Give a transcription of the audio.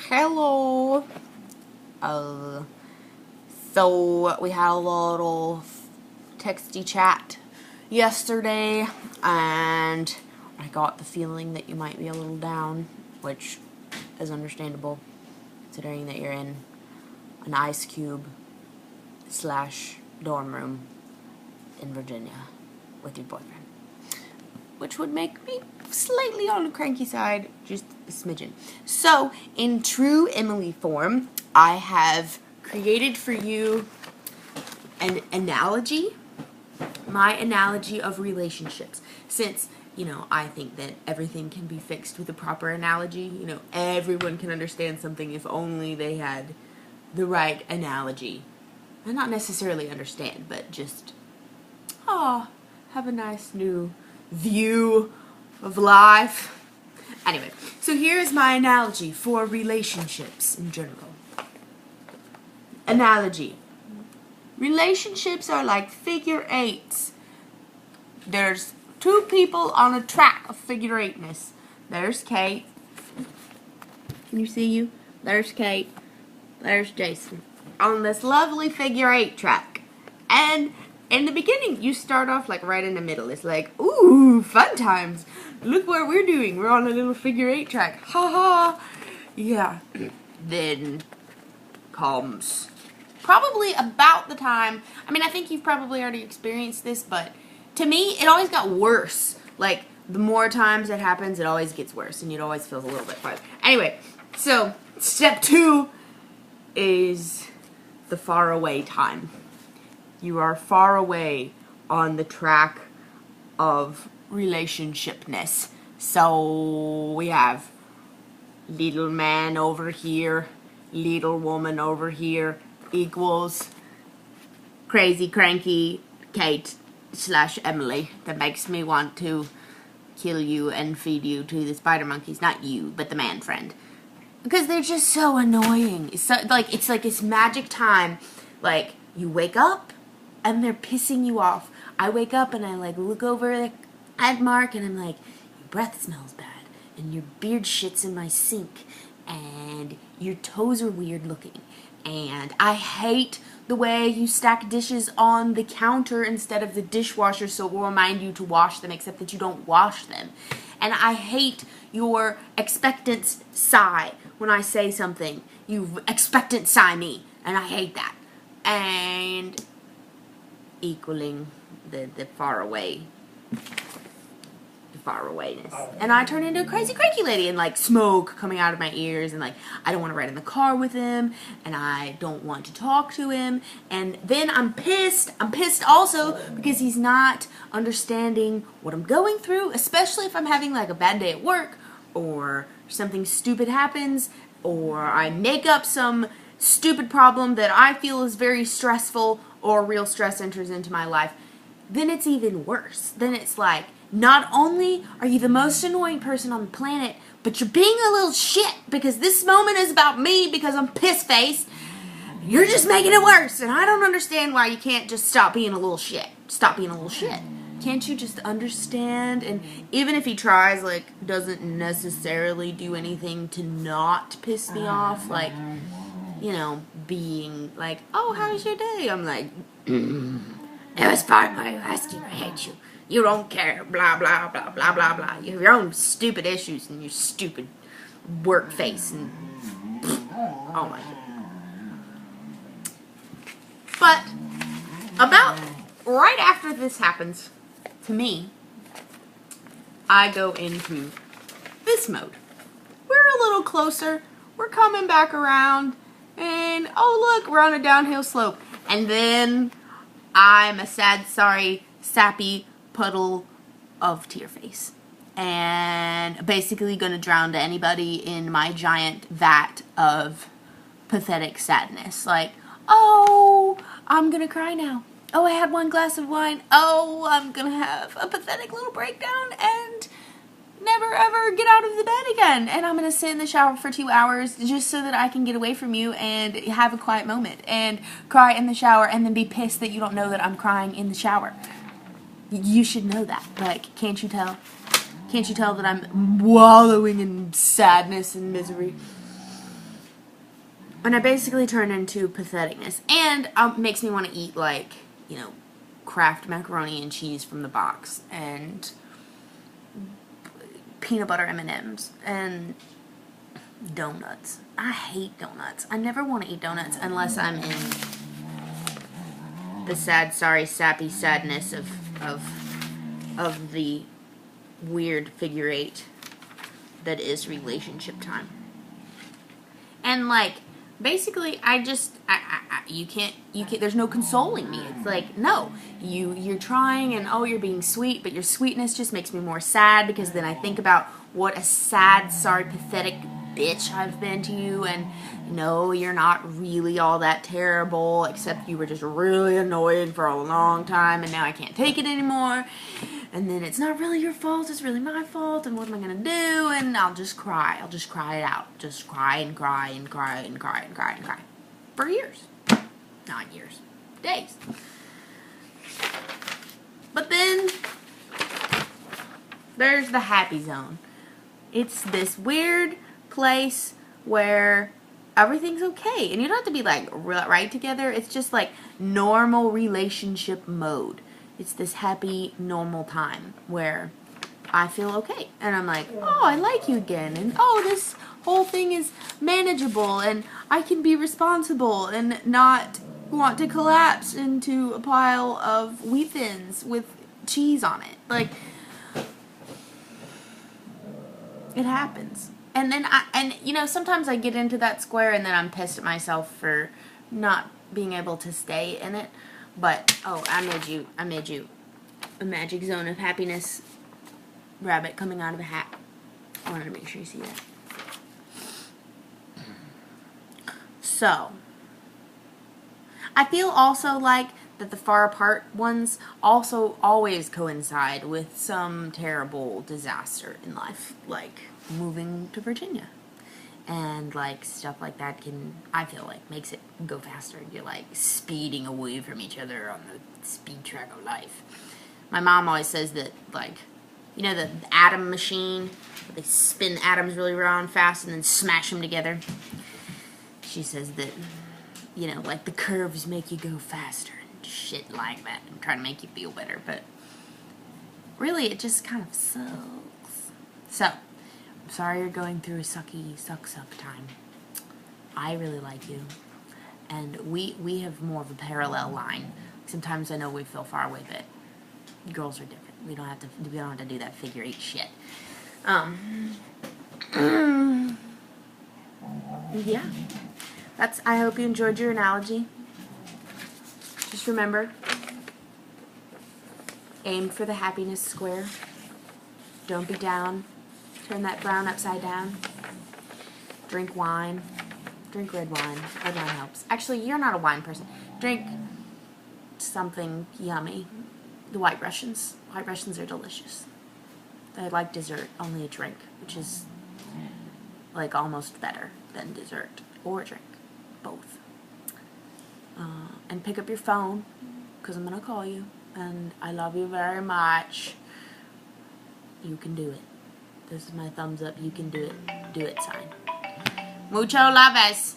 Hello. Uh, so we had a little texty chat yesterday, and I got the feeling that you might be a little down, which is understandable, considering that you're in an ice cube / dorm room in Virginia with your boyfriend, which would make me slightly on the cranky side, just a smidgen. So, in true Emily form, I have created for you an analogy, my analogy of relationships. Since, I think that everything can be fixed with a proper analogy. Everyone can understand something if only they had the right analogy. And not necessarily understand, but just, have a nice new view of life. Anyway, so here's my analogy for relationships in general. Analogy. Relationships are like figure eights. There's two people on a track of figure eightness. There's Kate. Can you see you? There's Kate. There's Jason. On this lovely figure eight track. And in the beginning, you start off like right in the middle. It's like, ooh, fun times. Look what we're doing. We're on a little figure eight track. Ha ha. Yeah. Then comes probably about the time, I think you've probably already experienced this, but to me, it always got worse. Like, the more times it happens, it always gets worse, and it always feels a little bit farther. Anyway, so step 2 is the far away time. You are far away on the track of relationshipness. So we have little man over here, little woman over here equals crazy cranky Kate / Emily that makes me want to kill you and feed you to the spider monkeys. Not you, but the man friend. Because they're just so annoying. It's like it's magic time. Like, you wake up and they're pissing you off. I wake up and I look over at Mark and I'm like, your breath smells bad and your beard shits in my sink and your toes are weird looking and I hate the way you stack dishes on the counter instead of the dishwasher so it will remind you to wash them, except that you don't wash them. And I hate your expectant sigh when I say something. You expectant sigh me, and I hate that. And equaling the far awayness. And I turn into a crazy cranky lady and smoke coming out of my ears and I don't want to ride in the car with him and I don't want to talk to him, and then I'm pissed also because he's not understanding what I'm going through, especially if I'm having a bad day at work or something stupid happens or I make up some stupid problem that I feel is very stressful or real stress enters into my life. Then it's even worse. Then it's like, not only are you the most annoying person on the planet, but you're being a little shit because this moment is about me because I'm piss-faced. You're just making it worse, and I don't understand why you can't just stop being a little shit. Stop being a little shit. Can't you just understand? And even if he tries, doesn't necessarily do anything to not piss me off, being like, oh, how's your day? I'm like, it was fine. Why are you asking? I hate you. You don't care. Blah, blah, blah, blah, blah, blah. You have your own stupid issues and your stupid work face. And oh my God. But about right after this happens to me, I go into this mode. We're a little closer. We're coming back around. And oh, look, we're on a downhill slope. And then I'm a sad, sorry, sappy puddle of tear face. And basically gonna drown anybody in my giant vat of pathetic sadness. Oh, I'm gonna cry now. Oh, I had one glass of wine. Oh, I'm gonna have a pathetic little breakdown and never ever get out of the bed again. And I'm gonna sit in the shower for 2 hours just so that I can get away from you and have a quiet moment and cry in the shower and then be pissed that you don't know that I'm crying in the shower. You should know that. Can't you tell? Can't you tell that I'm wallowing in sadness and misery? And I basically turn into patheticness. And makes me want to eat, like, you know, Kraft macaroni and cheese from the box. And peanut butter M&Ms. And donuts. I hate donuts. I never want to eat donuts unless I'm in the sad, sorry, sappy sadness of the weird figure eight that is relationship time. And like, basically, you can't, there's no consoling me. It's like, no, you're trying and, oh, you're being sweet, but your sweetness just makes me more sad, because then I think about what a sad, sorry, pathetic bitch I've been to you, and no, you're not really all that terrible, except you were just really annoying for a long time, and now I can't take it anymore. And then it's not really your fault, it's really my fault, and what am I gonna do? And I'll just cry. I'll just cry it out. Just cry and cry and cry and cry and cry and cry. For years. Not years. Days. But then, there's the happy zone. It's this weird place where everything's okay. And you don't have to be like right together. It's just like normal relationship mode. It's this happy, normal time where I feel okay. And I'm like, oh, I like you again. And oh, this whole thing is manageable. And I can be responsible and not want to collapse into a pile of wheat thins with cheese on it. Like, it happens. And then you know, sometimes I get into that square and then I'm pissed at myself for not being able to stay in it. But, oh, I made you a magic zone of happiness rabbit coming out of a hat. I wanted to make sure you see that. So, I feel also like that the far apart ones also always coincide with some terrible disaster in life, like moving to Virginia. And like stuff like that I feel like, makes it go faster. You're like speeding away from each other on the speed track of life. My mom always says that, like, you know, the atom machine, where they spin atoms really around fast and then smash them together. She says that, you know, like the curves make you go faster and shit like that. I'm trying to make you feel better, but really it just kind of sucks. So, I'm sorry you're going through a suck time. I really like you. And we have more of a parallel line. Sometimes I know we feel far away, but girls are different. We don't have to do that figure eight shit. Yeah. I hope you enjoyed your analogy. Just remember, aim for the happiness square. Don't be down. Turn that brown upside down. Drink wine. Drink red wine. Red wine helps. Actually, you're not a wine person. Drink something yummy. The White Russians. White Russians are delicious. They like dessert, only a drink, which is like almost better than dessert or a drink. Both. And pick up your phone, because I'm going to call you. And I love you very much. You can do it. This is my thumbs up. You can do it. Do it sign. Mucho laves.